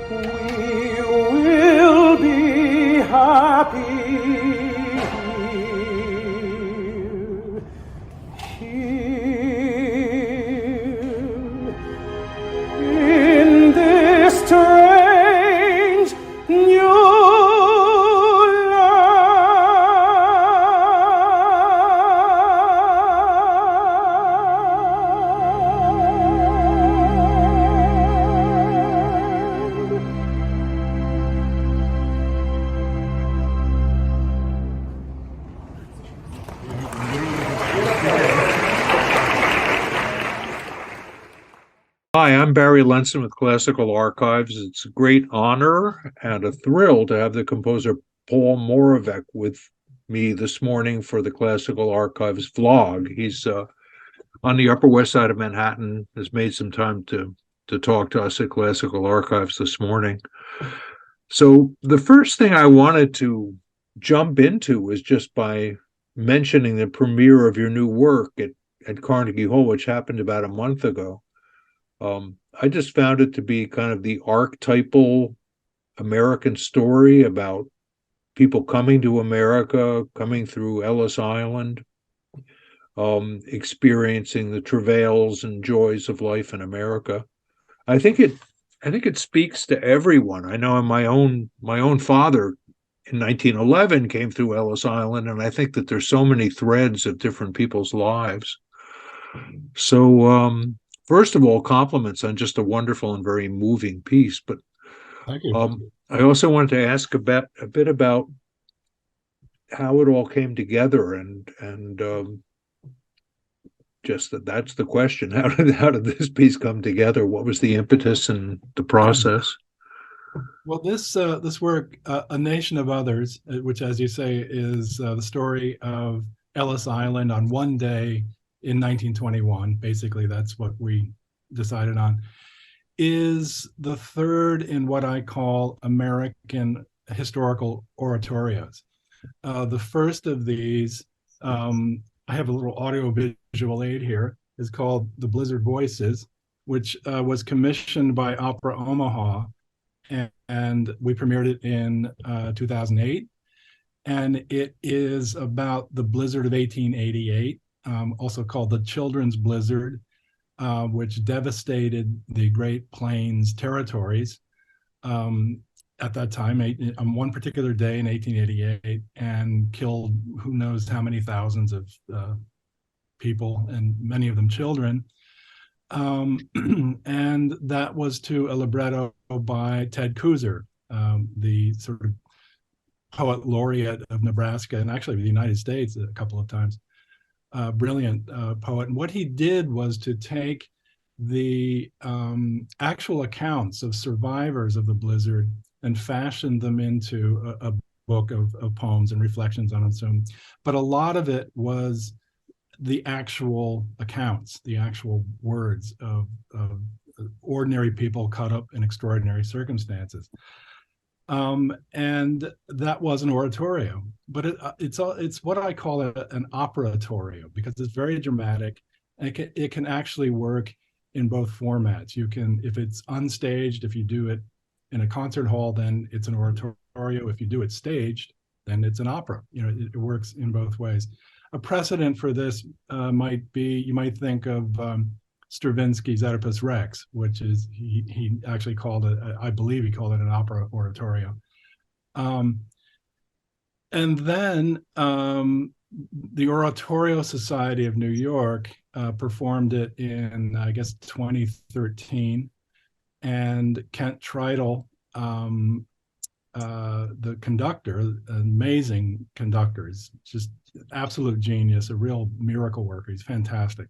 We will be happy here in this strange new Hi, I'm Barry Lenson with Classical Archives. It's a great honor and a thrill to have the composer Paul Moravec with me this morning for the Classical Archives vlog. He's on the Upper West Side of Manhattan, has made some time to talk to us at Classical Archives this morning. So the first thing I wanted to jump into was just by mentioning the premiere of your new work at Carnegie Hall, which happened about a month ago. I just found it to be kind of the archetypal American story about people coming to America, coming through Ellis Island, experiencing the travails and joys of life in America. I think it speaks to everyone. I know my own father in 1911 came through Ellis Island, and I think that there's so many threads of different people's lives. So first of all, compliments on just a wonderful and very moving piece. But Thank you. I also wanted to ask a bit about how it all came together, and just that's the question. How did this piece come together? What was the impetus and the process? Well, this work, A Nation of Others, which, as you say, is the story of Ellis Island on one day in 1921, basically that's what we decided on, is the third in what I call American historical oratorios. The first of these, I have a little audio visual aid here, is called The Blizzard Voices, which was commissioned by Opera Omaha, and we premiered it in 2008. And it is about the blizzard of 1888, also called the Children's Blizzard, which devastated the Great Plains territories at that time, on one particular day in 1888, and killed who knows how many thousands of people, and many of them children. And that was to a libretto by Ted Kooser, the sort of poet laureate of Nebraska, and actually the United States a couple of times. Brilliant poet. And what he did was to take the actual accounts of survivors of the blizzard and fashion them into a book of poems and reflections on them. But a lot of it was the actual accounts, the actual words of ordinary people caught up in extraordinary circumstances. And that was an oratorio, but it's what I call an operatorio, because it's very dramatic, and it can actually work in both formats. You can, if it's unstaged, if you do it in a concert hall, then it's an oratorio. If you do it staged, then it's an opera. You know, it works in both ways. A precedent for this might be, you might think of Stravinsky's Oedipus Rex, which is, he actually called it, I believe he called it an opera oratorio. And then the Oratorio Society of New York performed it in, I guess, 2013. And Kent Tritle, the conductor, amazing conductor, is just absolute genius, a real miracle worker. He's fantastic.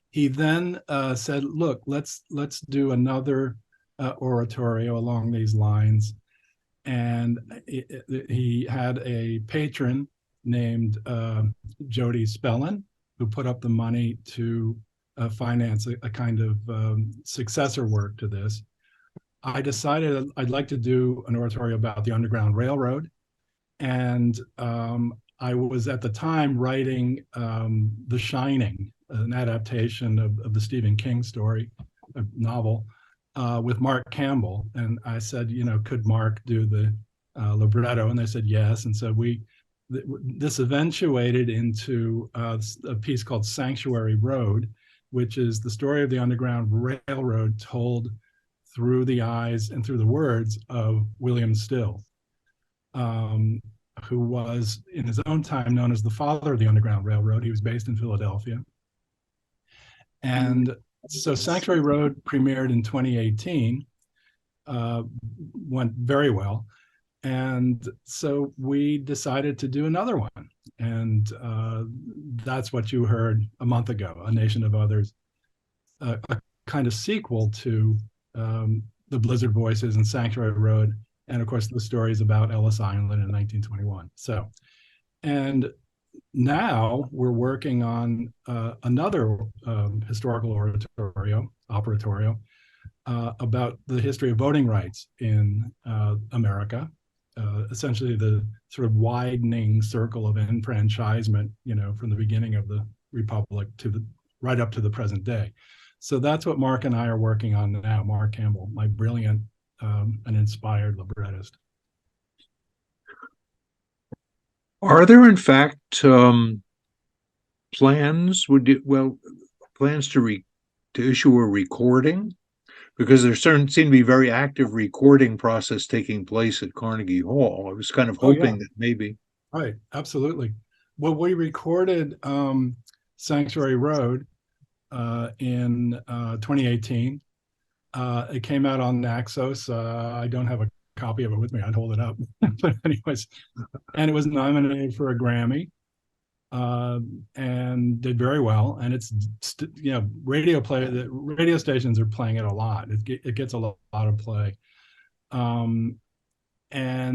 He then said, look, let's do another oratorio along these lines. And he had a patron named Jody Spellin, who put up the money to finance a kind of successor work to this. I decided I'd like to do an oratorio about the Underground Railroad. And I was at the time writing The Shining, an adaptation of the Stephen King story, a novel. with Mark Campbell, and I said, could Mark do the libretto? And they said yes. And so this eventuated into a piece called Sanctuary Road, which is the story of the Underground Railroad told through the eyes and through the words of William Still, who was in his own time known as the father of the Underground Railroad. He was based in Philadelphia. And so Sanctuary Road premiered in 2018, went very well. And so we decided to do another one. And that's what you heard a month ago, A Nation of Others, a kind of sequel to The Blizzard Voices and Sanctuary Road. And of course, the stories about Ellis Island in 1921. So, and now we're working on another historical oratorio about the history of voting rights in America. Essentially the sort of widening circle of enfranchisement, from the beginning of the Republic to right up to the present day. So that's what Mark and I are working on now. Mark Campbell, my brilliant and inspired librettist. Are there, in fact, plans to issue a recording? Because there seem to be very active recording process taking place at Carnegie Hall. I was kind of hoping that maybe. Right, absolutely. Well, we recorded Sanctuary Road in 2018. It came out on Naxos. I don't have a copy of it with me. I'd hold it up. But anyways, and it was nominated for a Grammy and did very well. And it's, the radio stations are playing it a lot. It gets a lot of play. And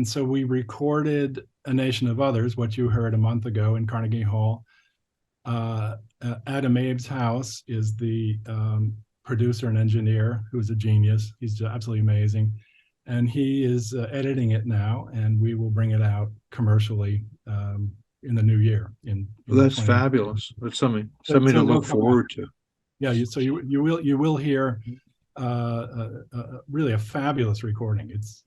so we recorded A Nation of Others, what you heard a month ago in Carnegie Hall. Adam Abe's house is the producer and engineer who's a genius. He's absolutely amazing. And he is editing it now, and we will bring it out commercially in the new year. Well, that's fabulous. That's something to look forward to. Yeah, so you will hear really a fabulous recording. It's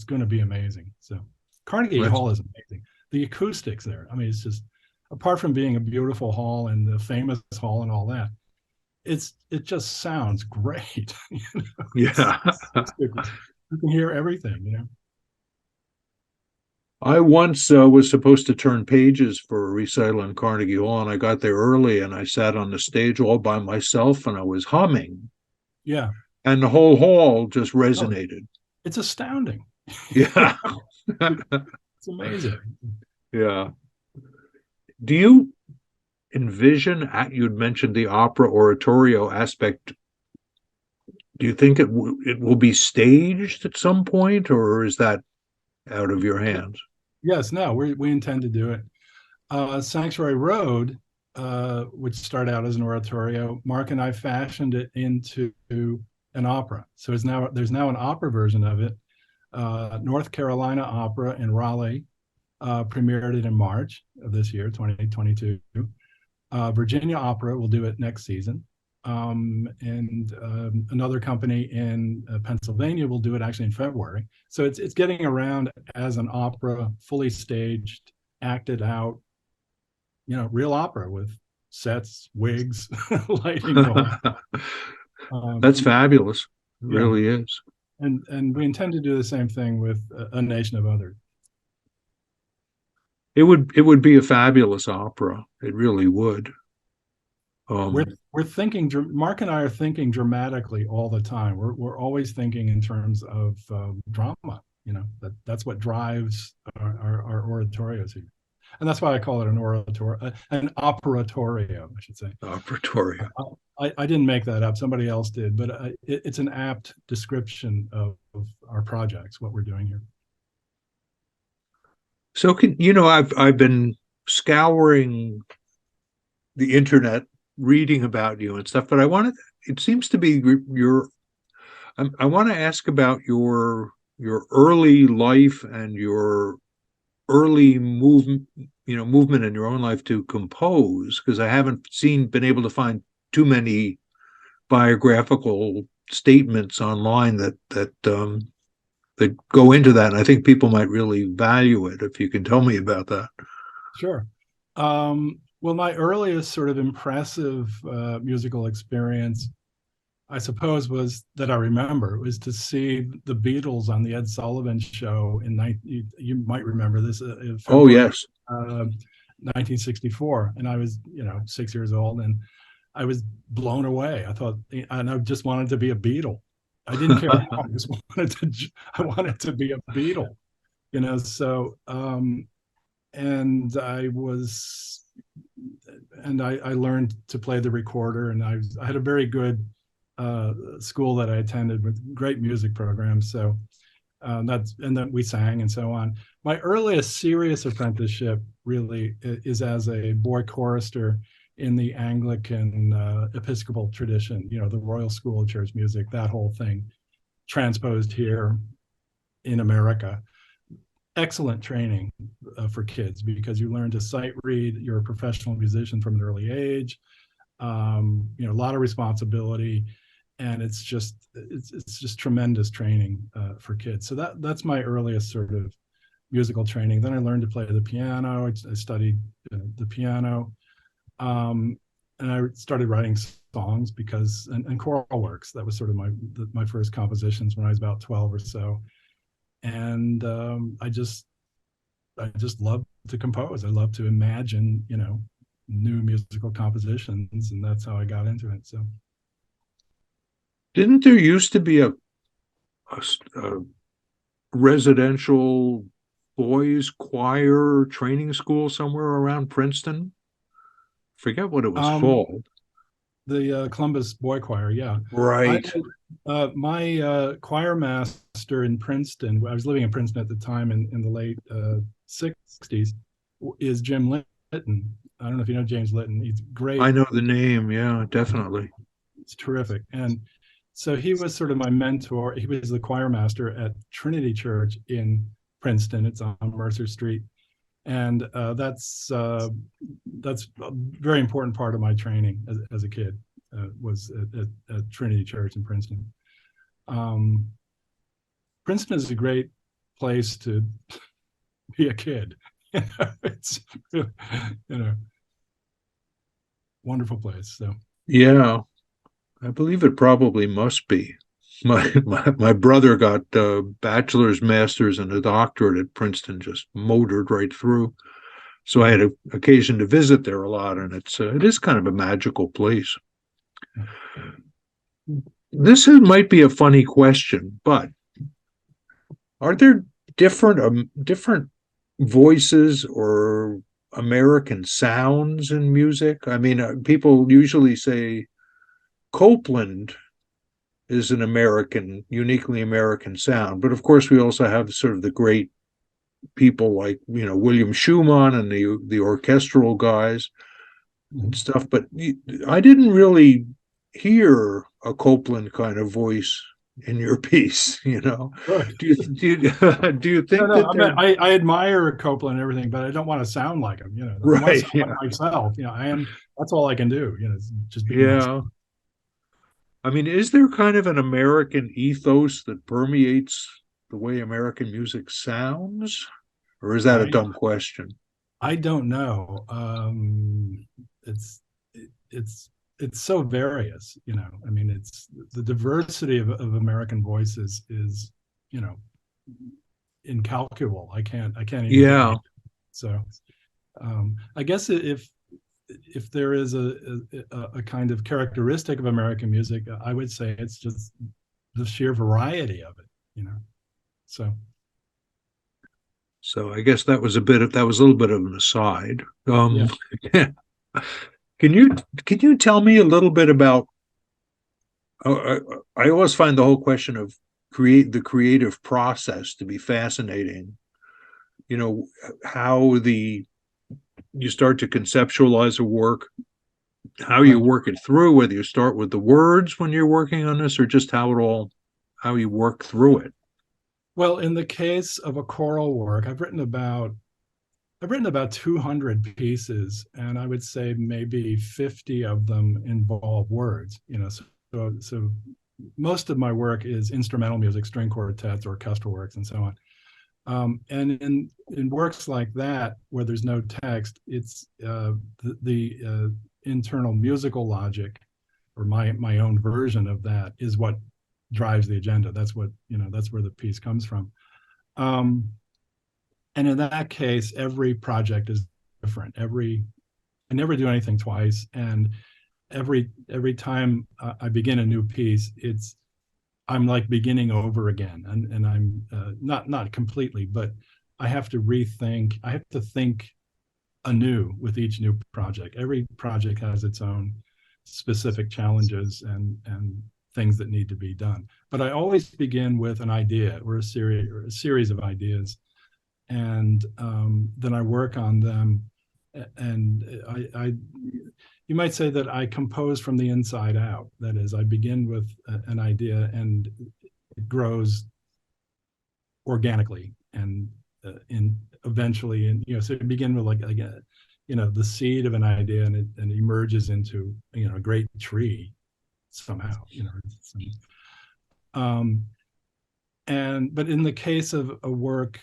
going to be amazing. So Carnegie Hall is amazing. The acoustics there. I mean, it's just, apart from being a beautiful hall and the famous hall and all that, it just sounds great. Yeah. You can hear everything, I once was supposed to turn pages for a recital in Carnegie Hall, and I got there early, and I sat on the stage all by myself, and I was humming. Yeah. And the whole hall just resonated. It's astounding. Yeah. It's amazing. Yeah. Do you envision, you'd mentioned the opera oratorio aspect, do you think it will be staged at some point, or is that out of your hands? Yes, no, we intend to do it. Sanctuary Road, which started out as an oratorio, Mark and I fashioned it into an opera. So there's now an opera version of it. North Carolina Opera in Raleigh premiered it in March of this year, 2022. Virginia Opera will do it next season. And another company in Pennsylvania will do it actually in February. So it's getting around as an opera, fully staged, acted out, real opera with sets, wigs, lighting. That's fabulous. It really is. And we intend to do the same thing with A Nation of Others. It would be a fabulous opera. It really would. We're thinking. Mark and I are thinking dramatically all the time. We're always thinking in terms of drama. That's what drives our oratorios here, and that's why I call it an operatorio, I should say. Operatorio. I didn't make that up. Somebody else did, but it's an apt description of our projects, what we're doing here. So I've been scouring the internet, reading about you and stuff, but it seems to be I want to ask about your early life and your early movement in your own life to compose, because I haven't been able to find too many biographical statements online that go into that. And I think people might really value it if you can tell me about that. Sure. Well, my earliest sort of impressive musical experience, I suppose, was that I remember was to see the Beatles on the Ed Sullivan Show you might remember this, in Oh, February yes. 1964, and I was 6 years old, and I was blown away. And I just wanted to be a Beatle. I didn't care how. I wanted to be a Beatle, So and I learned to play the recorder, and I had a very good school that I attended with great music programs. So and then we sang and so on. My earliest serious apprenticeship really is as a boy chorister in the Anglican Episcopal tradition, the Royal School of Church Music, that whole thing transposed here in America. Excellent training for kids, because you learn to sight read. You're a professional musician from an early age. A lot of responsibility, and it's just tremendous training for kids. So that's my earliest sort of musical training. Then I learned to play the piano. I studied the piano, and I started writing songs and choral works. That was sort of my first compositions when I was about 12 or so. And I just love to compose. I love to imagine, new musical compositions, and that's how I got into it. So, Didn't there used to be a residential boys choir training school somewhere around Princeton? Forget what it was called. The Columbus Boy Choir, yeah. Right. My choir master in Princeton, I was living in Princeton at the time in the late 60s, is Jim Litton. I don't know if you know James Litton. He's great. I know the name. Yeah, definitely. It's terrific. And so he was sort of my mentor. He was the choir master at Trinity Church in Princeton. It's on Mercer Street. And that's a very important part of my training as a kid, was at Trinity Church in Princeton. Princeton is a great place to be a kid. It's wonderful place. So yeah, I believe it probably must be. My brother got a bachelor's, master's, and a doctorate at Princeton, just motored right through. So I had an occasion to visit there a lot, and it is kind of a magical place. This might be a funny question, but are there different voices or American sounds in music? I mean, people usually say Copeland is an uniquely American sound. But of course, we also have sort of the great people like, William Schumann and the orchestral guys and stuff. But I didn't really hear a Copeland kind of voice in your piece, Good. Do you think no, I admire Copeland and everything, but I don't want to sound like him. Right, I want to sound like myself. That's all I can do. Just be myself. I mean, is there kind of an American ethos that permeates the way American music sounds? Or is that a dumb question? I don't know. It's so various, I mean, it's the diversity of American voices is, incalculable. I can't even. Yeah. So I guess if there is a kind of characteristic of American music, I would say it's just the sheer variety of it, So I guess that was a little bit of an aside. Yeah. Can you tell me a little bit about? I always find the whole question of the creative process to be fascinating. How you start to conceptualize a work, how you work it through, whether you start with the words when you're working on this, or just how you work through it. Well, in the case of a choral work, I've written about 200 pieces, and I would say maybe 50 of them involve words. So most of my work is instrumental music, string quartets, orchestral works, and so on. And in works like that, where there's no text, it's the internal musical logic, or my own version of that, is what drives the agenda. That's what, that's where the piece comes from. And in that case, every project is different. I never do anything twice, and every time I begin a new piece, I'm like beginning over again, and I'm not completely, but I have to rethink. I have to think anew with each new project. Every project has its own specific challenges and things that need to be done. But I always begin with an idea or a series of ideas, and then I work on them. And you might say that I compose from the inside out. That is, I begin with an idea, and it grows organically, and eventually, and so you begin with like the seed of an idea, and it emerges into a great tree somehow. But in the case of a work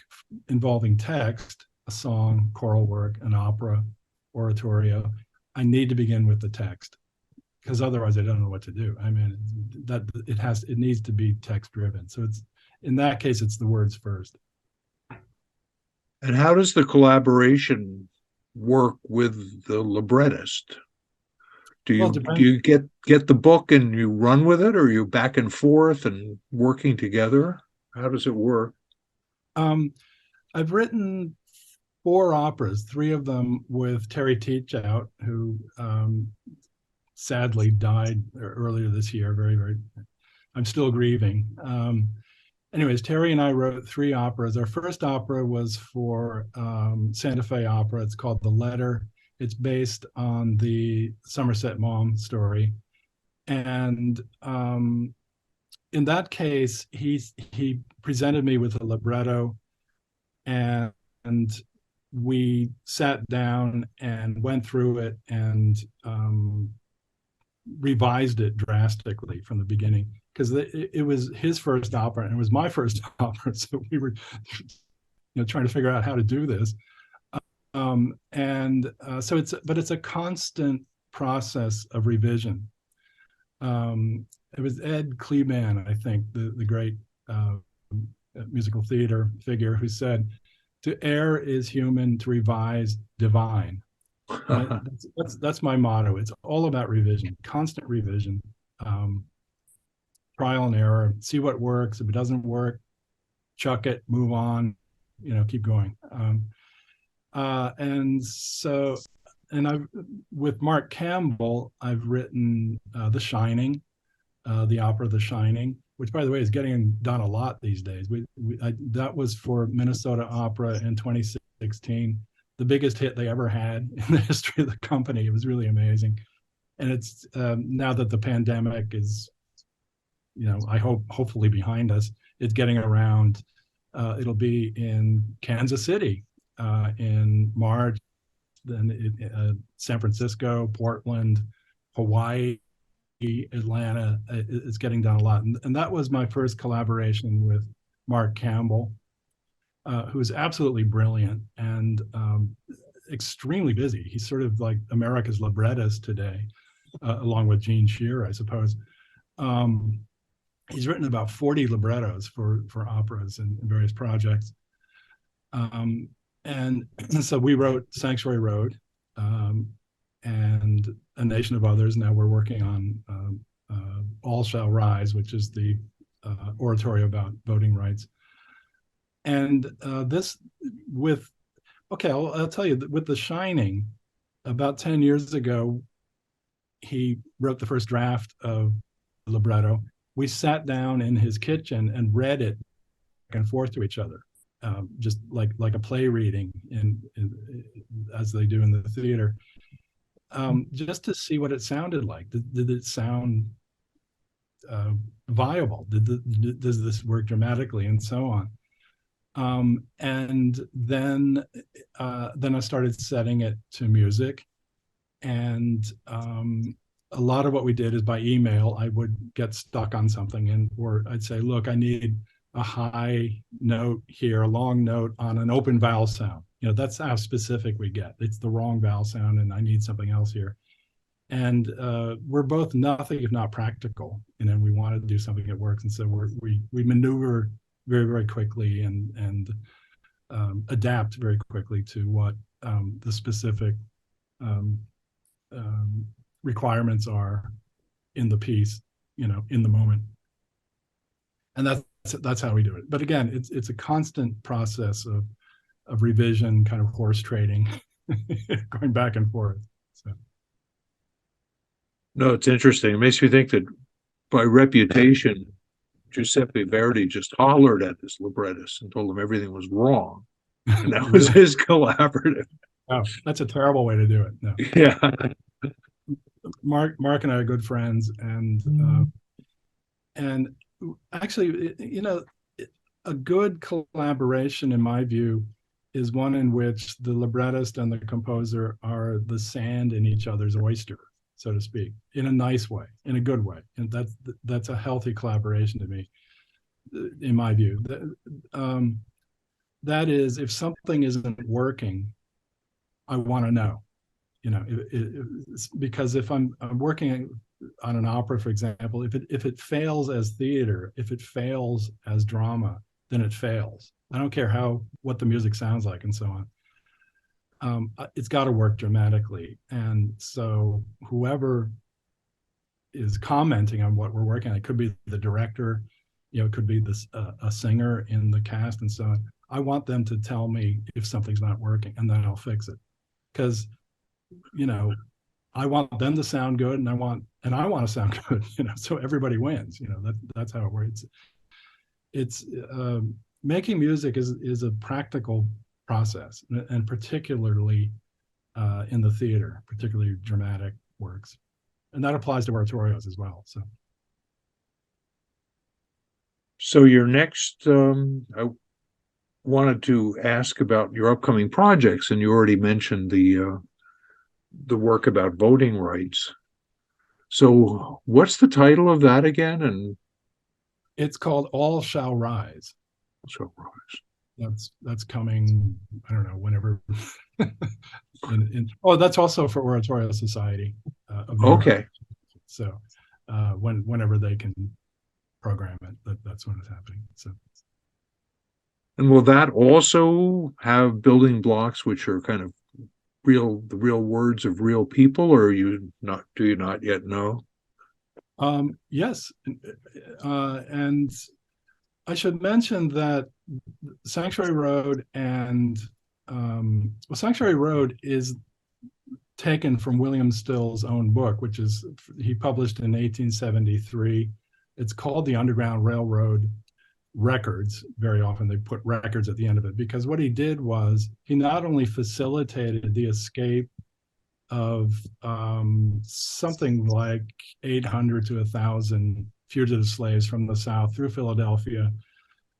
involving text, a song, choral work, an opera, oratorio, I need to begin with the text, because otherwise I don't know what to do. I mean, it needs to be text driven. So in that case, it's the words first. And how does the collaboration work with the librettist? Do you get the book and you run with it, or are you back and forth and working together? How does it work? I've written 4 operas, 3 of them with Terry Teachout, who sadly died earlier this year. Very, very, I'm still grieving. Anyways, Terry and I wrote 3 operas. Our first opera was for Santa Fe Opera. It's called The Letter. It's based on the Somerset Maugham story. And in that case, he presented me with a libretto, and we sat down and went through it and revised it drastically from the beginning, because it was his first opera and it was my first opera, so we were trying to figure out how to do this. So it's a constant process of revision. It was Ed Kleban, I think, the great musical theater figure, who said, "To err is human, to revise divine." That's my motto. It's all about revision, constant revision, trial and error. See what works. If it doesn't work, chuck it, move on, keep going. With Mark Campbell, I've written The Shining, the opera The Shining, which, by the way, is getting done a lot these days. That was for Minnesota Opera in 2016, the biggest hit they ever had in the history of the company. It was really amazing. And it's now that the pandemic is, hopefully behind us, it's getting around. It'll be in Kansas City in March, then San Francisco, Portland, Hawaii, Atlanta. It's getting done a lot. And that was my first collaboration with Mark Campbell, who is absolutely brilliant and extremely busy. He's sort of like America's librettist today, along with Gene Shear, I suppose. He's written about 40 librettos for operas and various projects. And so we wrote Sanctuary Road and A Nation of Others. Now we're working on All Shall Rise, which is the oratorio about voting rights. And I'll tell you, with The Shining, about 10 years ago, he wrote the first draft of the libretto. We sat down in his kitchen and read it back and forth to each other, just like a play reading as they do in the theater, just to see what it sounded like. Did it sound viable? Does this work dramatically, and so on? And then I started setting it to music, and a lot of what we did is by email. I would get stuck on something, or I'd say, look, I need a high note here, a long note on an open vowel sound. That's how specific we get. It's the wrong vowel sound, and I need something else here. And we're both nothing if not practical, and we want to do something that works. And so we maneuver very, very quickly and adapt very quickly to what the specific requirements are in the piece, in the moment. And that's how we do it. But again, it's a constant process of revision, kind of horse trading, going back and forth. So. No, it's interesting. It makes me think that by reputation, Giuseppe Verdi just hollered at his librettist and told him everything was wrong. And that was his collaborative. Oh, that's a terrible way to do it. No. Yeah. Mark and I are good friends, and actually, a good collaboration, in my view, is one in which the librettist and the composer are the sand in each other's oyster, so to speak, in a nice way, in a good way. And that's a healthy collaboration to me, in my view. That is, if something isn't working, I want to know, because if I'm working on an opera, for example, if it fails as theater, if it fails as drama, then it fails. I don't care what the music sounds like and so on. It's got to work dramatically. And so whoever is commenting on what we're working on, it could be the director, it could be a singer in the cast and so on. I want them to tell me if something's not working, and then I'll fix it. Because, I want them to sound good, and I want to sound good, so everybody wins. That's how it works. It's making music is a practical process, and particularly in the theater, particularly dramatic works, and that applies to oratorios as well. So your next, I wanted to ask about your upcoming projects, and you already mentioned the work about voting rights. So what's the title of that again? And it's called All Shall Rise. Shall Rise. That's coming, I don't know, whenever. That's also for Oratorio Society. Okay. So whenever they can program it, that's when it's happening. So. And will that also have building blocks which are kind of the real words of real people, or do you not yet know? Yes. And I should mention that Sanctuary Road Sanctuary Road is taken from William Still's own book, which he published in 1873. It's called The Underground Railroad Records. Very often they put records at the end of it, because what he did was he not only facilitated the escape of something like 800 to 1,000 fugitive slaves from the South through Philadelphia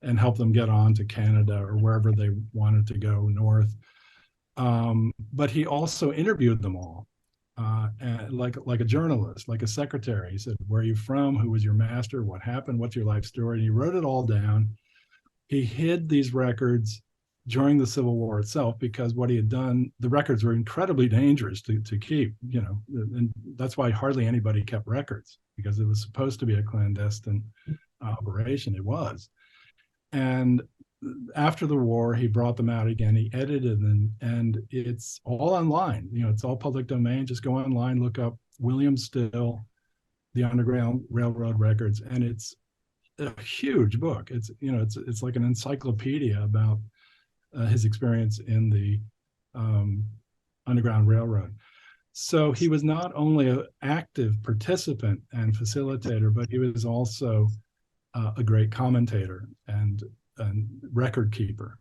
and helped them get on to Canada or wherever they wanted to go north, but he also interviewed them all. Like a journalist, like a secretary. He said, where are you from? Who was your master? What happened? What's your life story? And he wrote it all down. He hid these records during the Civil War itself, because what he had done, the records were incredibly dangerous to keep, and that's why hardly anybody kept records, because it was supposed to be a clandestine operation. It was. And after the war, he brought them out again. He edited them, and it's all online. It's all public domain. Just go online, look up William Still, The Underground Railroad Records, and it's a huge book. It's like an encyclopedia about his experience in the Underground Railroad. So he was not only an active participant and facilitator, but he was also a great commentator and record keeper.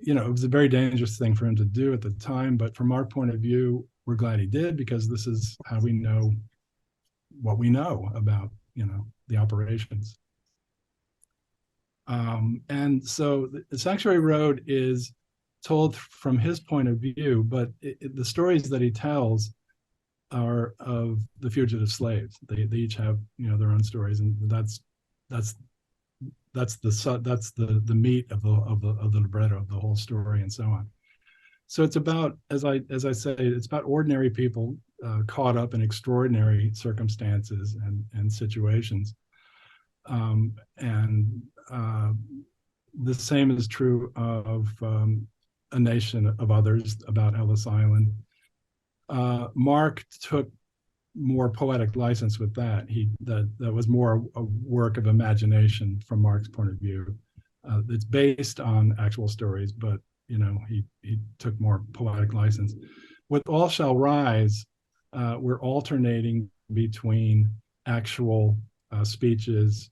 It was a very dangerous thing for him to do at the time, but from our point of view, we're glad he did, because this is how we know what we know about, the operations. And so the Sanctuary Road is told from his point of view, but the stories that he tells are of the fugitive slaves. They each have, you know, their own stories, and that's the meat of the libretto of the whole story, and so on. So it's about, as I say, it's about ordinary people caught up in extraordinary circumstances and situations, and the same is true of A Nation of Others, about Ellis Island. Mark took more poetic license with that. That was more a work of imagination from Mark's point of view. It's based on actual stories, but you know, he took more poetic license. With All Shall Rise, we're alternating between actual speeches,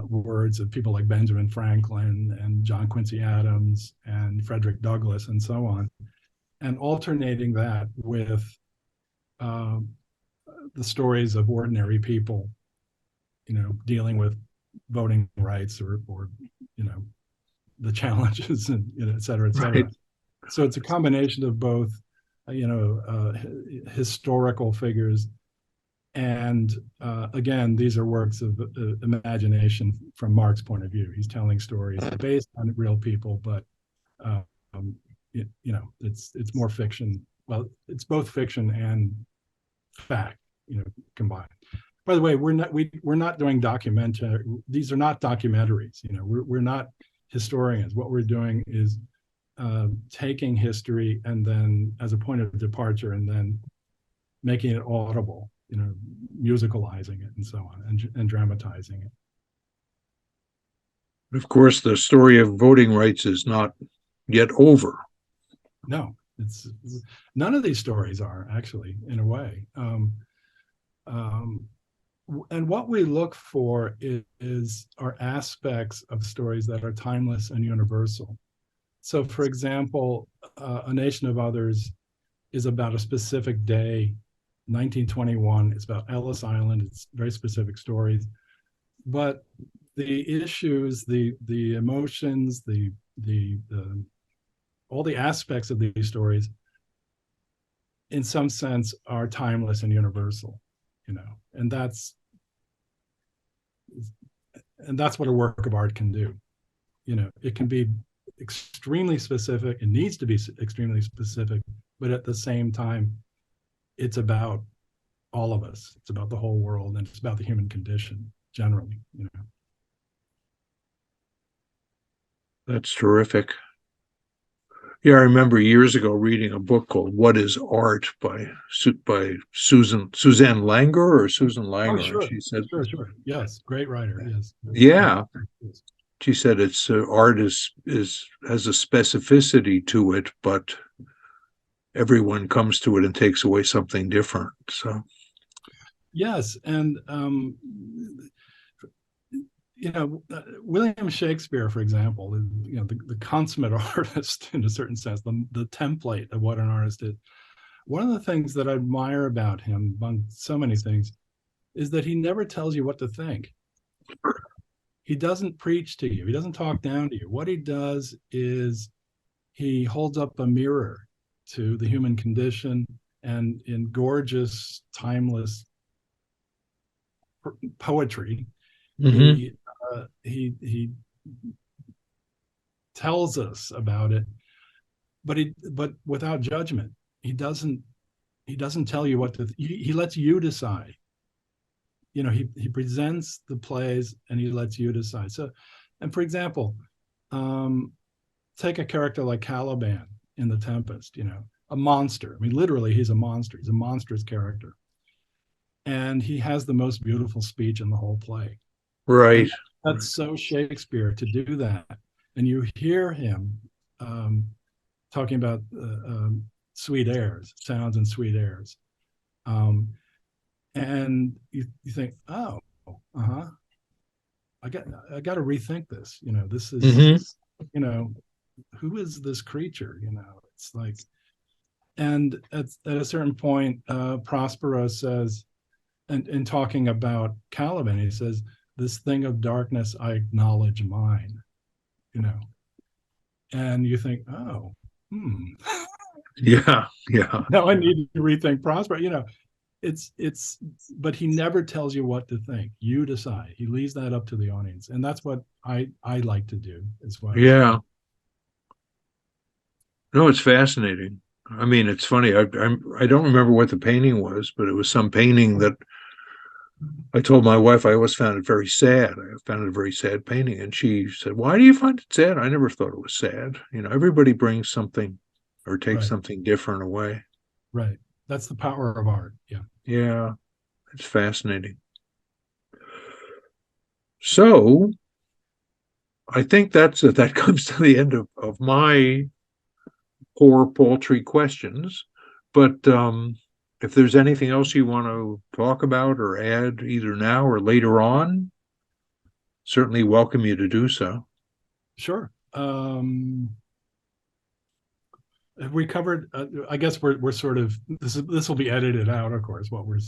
words of people like Benjamin Franklin and John Quincy Adams and Frederick Douglass and so on, and alternating that with the stories of ordinary people, you know, dealing with voting rights or you know, the challenges and, you know, et cetera, et cetera. Right. So it's a combination of both, you know, historical figures and again, these are works of imagination from Mark's point of view. He's telling stories based on real people, but you know, it's more fiction. Well, it's both fiction and fact, you know, combined. By the way, we're not doing documentary. These are not documentaries. You know, we're not historians. What we're doing is taking history and then as a point of departure, and then making it audible. You know, musicalizing it and so on, and dramatizing it. Of course, the story of voting rights is not yet over. No, it's none of these stories are actually, in a way. And what we look for are aspects of stories that are timeless and universal. So, for example, A Nation of Others is about a specific day, 1921. It's about Ellis Island. It's very specific stories, but the issues, the emotions, the all the aspects of these stories, in some sense, are timeless and universal. You know, and that's what a work of art can do. You know, it can be extremely specific. It needs to be extremely specific, but at the same time, it's about all of us. It's about the whole world, and it's about the human condition generally, you know. That's terrific. Yeah, I remember years ago reading a book called "What Is Art" by Suzanne Langer or Susan Langer. Oh, sure. She said, Sure. Yes, great writer. Yes. Yeah, she said it's art is has a specificity to it, but everyone comes to it and takes away something different. So yes, and you know, William Shakespeare, for example, you know, the consummate artist in a certain sense, the template of what an artist is. One of the things that I admire about him, among so many things, is that he never tells you what to think. He doesn't preach to you. He doesn't talk down to you. What he does is he holds up a mirror to the human condition, and in gorgeous, timeless poetry, mm-hmm. he tells us about it, but without judgment. He doesn't tell you what to. He lets you decide. You know, he presents the plays and he lets you decide. So, and for example, take a character like Caliban in The Tempest. You know, a monster. I mean, literally, he's a monster. He's a monstrous character, and he has the most beautiful speech in the whole play. Right. And that's so Shakespeare to do that, and you hear him talking about sweet airs, sounds and sweet airs. And you think, oh, I got to rethink this. You know, this is, mm-hmm. you know, who is this creature? You know, it's like, and at a certain point, Prospero says, and in talking about Caliban, he says, "This thing of darkness, I acknowledge mine." You know, and you think, oh, Yeah, yeah, Now I need to rethink Prosper. But he never tells you what to think. You decide. He leaves that up to the audience, and that's what I like to do as well. yeah. No, it's fascinating. I mean, it's funny. I don't remember what the painting was, but it was some painting that I told my wife I always found it very sad. I found it a very sad painting, and she said, "Why do you find it sad?" I never thought it was sad. Everybody brings something or takes Right, something different away. right. That's the power of art. Yeah. Yeah, it's fascinating. So I think that comes to the end of my poor paltry questions. But if there's anything else you want to talk about or add either now or later on, certainly welcome you to do so. Sure. Have we covered? I guess we're sort of this will be edited out, of course. What we're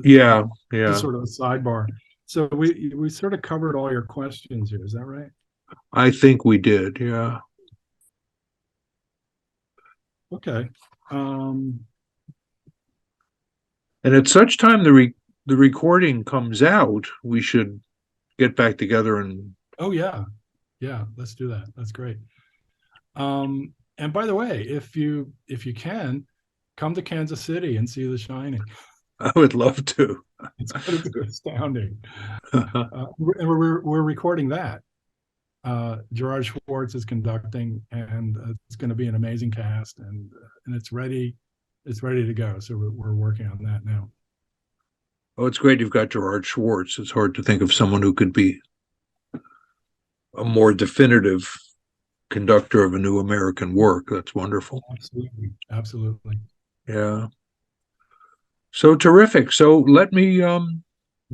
Yeah, this yeah. sort of a sidebar. So we sort of covered all your questions here. Is that right? I think we did. Yeah. Okay. Um, And at such time the recording comes out, we should get back together and oh yeah, yeah. Let's do that. That's great. And by the way, if you can, come to Kansas City and see The Shining. I would love to. It's going to be astounding. And we're recording that. Gerard Schwartz is conducting, and it's going to be an amazing cast, and it's ready. It's ready to go. So we're working on that now. Oh, it's great you've got Gerard Schwartz. It's hard to think of someone who could be a more definitive conductor of a new American work. That's wonderful. Absolutely, absolutely. Yeah. So terrific. So let me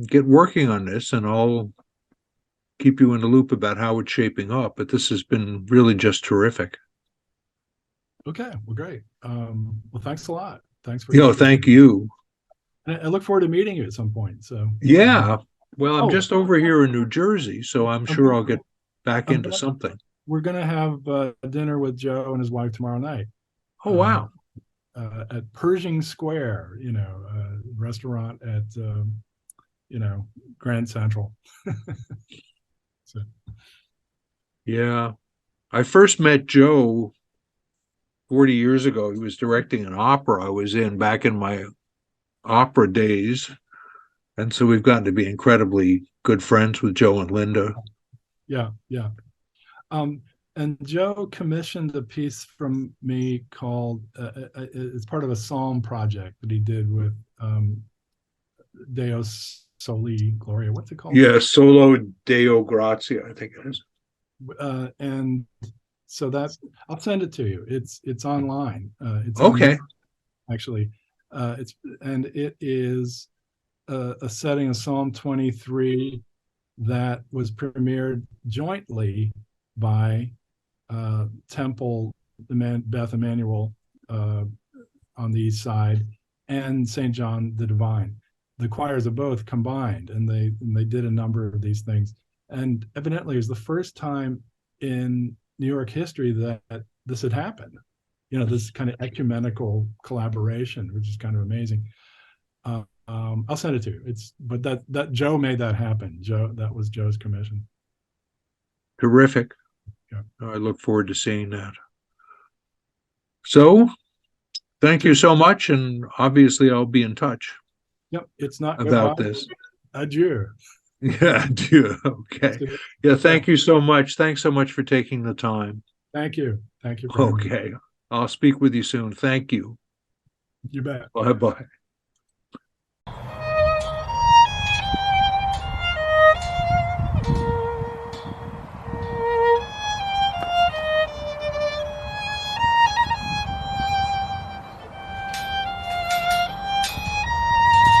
get working on this, and I'll keep you in the loop about how it's shaping up. But this has been really just terrific. Okay, well, great. Well, thanks a lot. Thanks for Thank you. And I look forward to meeting you at some point. So Yeah. Well, I'm oh, just over here in New Jersey, so I'm sure I'll get back I'm into something. we're going to have dinner with Joe and his wife tomorrow night. Oh, wow. At Pershing Square, restaurant at Grand Central. So. Yeah. I first met Joe 40 years ago. He was directing an opera I was in back in my opera days. And so we've gotten to be incredibly good friends with Joe and Linda. Yeah, yeah. And Joe commissioned a piece from me called, it's part of a psalm project that he did with Deus Soli Gloria. What's it called? Yeah, Solo Deo Grazia, I think it is. And so I'll send it to you. It's online. It's okay. Actually, it is a setting of Psalm 23 that was premiered jointly by Temple Beth Emmanuel on the east side and St. John the Divine. The choirs are both combined, and they did a number of these things. And evidently, it was the first time in New York history that this had happened. This kind of ecumenical collaboration, which is kind of amazing. I'll send it to you. But that Joe made that happen. That was Joe's commission. Terrific. Yeah. I look forward to seeing that. So, thank you so much, and obviously I'll be in touch. Yep, it's not about goodbye. this. Adieu. Yeah, adieu. Okay. Yeah, thank you so much. Thanks so much for taking the time. Thank you. Thank you. Okay. I'll speak with you soon. Thank you. You bet. Bye-bye.